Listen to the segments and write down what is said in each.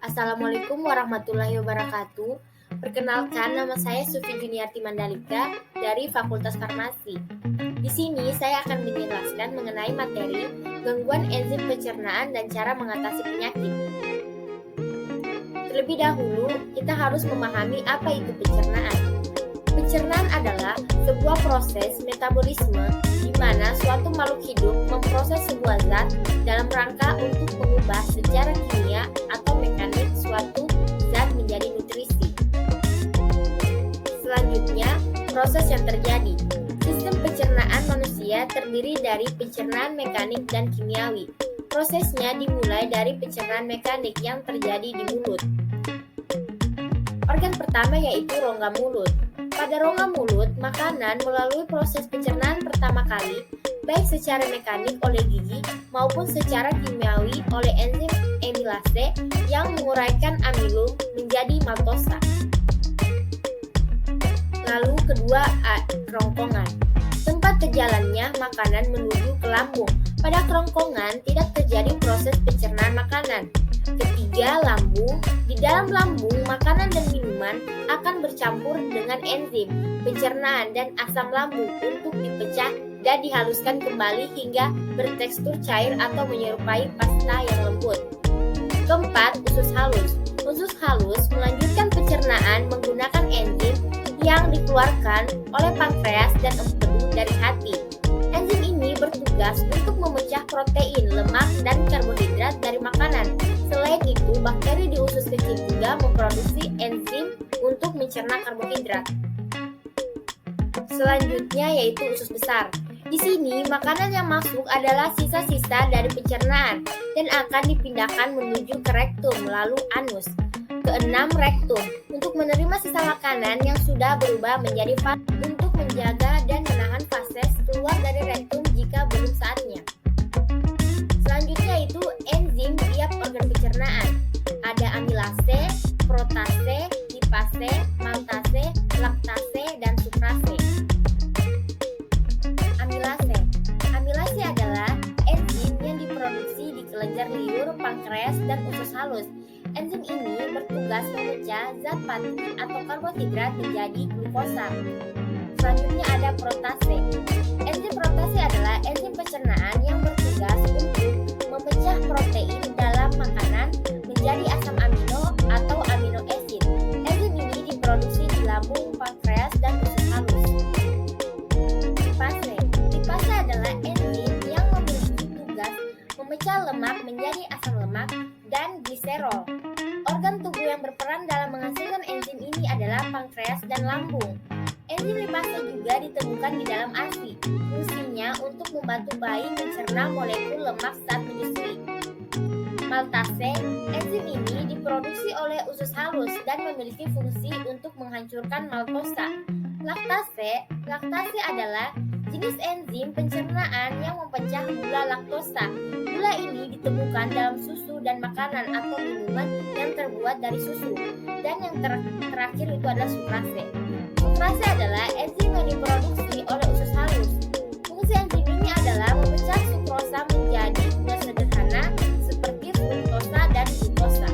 Assalamualaikum warahmatullahi wabarakatuh. Perkenalkan, nama saya Sufi Juniarti Mandalika dari Fakultas Farmasi. Di sini saya akan menjelaskan mengenai materi gangguan enzim pencernaan dan cara mengatasi penyakit. Terlebih dahulu, kita harus memahami apa itu pencernaan. Pencernaan adalah sebuah proses metabolisme di mana suatu makhluk hidup memproses sebuah zat dalam rangka untuk mengubah secara kimia atau mekanik suatu zat menjadi nutrisi. Selanjutnya, proses yang terjadi. Sistem pencernaan manusia terdiri dari pencernaan mekanik dan kimiawi. Prosesnya dimulai dari pencernaan mekanik yang terjadi di mulut. Organ pertama yaitu rongga mulut. Pada rongga mulut, makanan melalui proses pencernaan pertama kali, baik secara mekanik oleh gigi maupun secara kimiawi oleh enzim amilase yang menguraikan amilum menjadi maltosa. Lalu kedua, kerongkongan. Tempat terjalannya makanan menuju ke lambung. Pada kerongkongan tidak terjadi proses pencernaan makanan. Ketiga, lambung. Di dalam lambung, makanan dan minuman akan bercampur dengan enzim pencernaan dan asam lambung untuk dipecah dan dihaluskan kembali hingga bertekstur cair atau menyerupai pasta yang lembut. Keempat, usus halus. Usus halus melanjutkan pencernaan menggunakan enzim yang dikeluarkan oleh pankreas dan empedu dari hati. Enzim ini bertugas untuk memecah protein, lemak, dan karbohidrat dari makanan. Selain itu, bakteri di usus kecil juga memproduksi enzim untuk mencerna karbohidrat. Selanjutnya yaitu usus besar. Di sini, makanan yang masuk adalah sisa-sisa dari pencernaan dan akan dipindahkan menuju ke rektum melalui anus. Keenam, rektum. Untuk menerima sisa makanan yang sudah berubah menjadi fat untuk menjaga dan menahan fases keluar dari rektum jika belum saatnya. Selanjutnya itu enzim tiap organ pencernaan. Ada amilase, protase, lipase, maltase, laktase, dan sukrase. Amilase. Amilase adalah enzim yang diproduksi di kelenjar liur, pankreas, dan usus halus. Enzim ini bertugas memecah zat pati atau karbohidrat menjadi glukosa. Selanjutnya ada protase. Enzim protase adalah enzim pencernaan yang bertugas untuk memecah protein dalam makanan menjadi asam amino atau amino acid. Enzim ini diproduksi di lambung, pankreas, dan usus halus. Lipase. Lipase adalah enzim yang memiliki tugas memecah lemak menjadi asam lemak dan gliserol. Organ tubuh yang berperan dalam menghasilkan enzim ini adalah pankreas dan lambung. Enzim lipase juga ditemukan di dalam ASI. Fungsinya untuk membantu bayi mencerna molekul lemak saat menyusui. Maltase, enzim ini diproduksi oleh usus halus dan memiliki fungsi untuk menghancurkan maltosa. Laktase adalah jenis enzim pencernaan yang memecah gula laktosa. Gula ini ditemukan dalam susu dan makanan atau minuman yang terbuat dari susu. Dan yang terakhir itu adalah sukrase. Sukrase adalah enzim yang diproduksi oleh usus halus. Fungsi enzim ini adalah memecah sukrosa menjadi gula sederhana seperti fruktosa dan glukosa.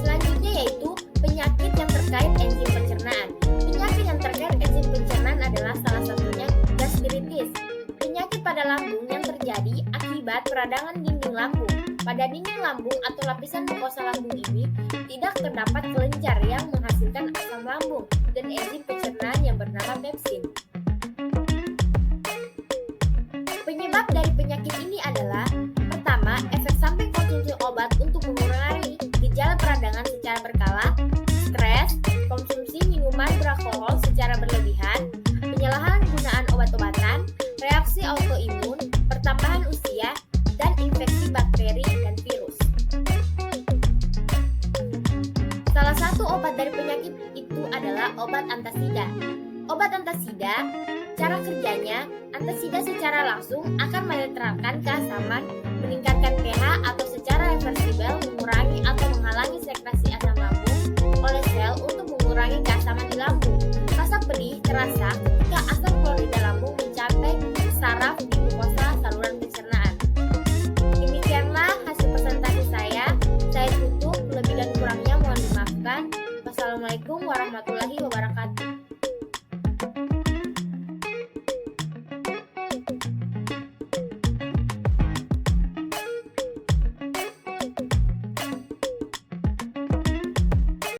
Selanjutnya yaitu penyakit yang terkait enzim pencernaan. Penyakit yang terkait enzim pencernaan adalah salah satunya gastritis. Penyakit pada lambung yang terjadi akibat peradangan dinding lambung. Pada dinding lambung atau lapisan mukosa lambung ini tidak terdapat kelenjar yang menghasilkan asam lambung dan enzim pencernaan yang bernama pepsin. Penyebab dari penyakit ini adalah pertama, efek samping konsumsi obat untuk mengurangi gejala peradangan secara berkala, stres, konsumsi minuman beralkohol secara berlebihan, penyalahgunaan obat-obatan, reaksi autoimun, pertambahan usia, dan infeksi bakteri dan virus. Salah satu obat dari penyakit itu adalah obat antasida. Obat antasida, cara kerjanya, antasida secara langsung akan menetralkan keasaman, meningkatkan pH atau secara reversibel mengurangi atau menghalangi sekresi asam lambung oleh sel untuk mengurangi keasaman di lambung. Rasa pedih terasa ketika asam klorida lambung mencapai saraf di mukosa saluran pencernaan. Demikianlah hasil presentasi saya. Wassalamualaikum warahmatullahi wabarakatuh.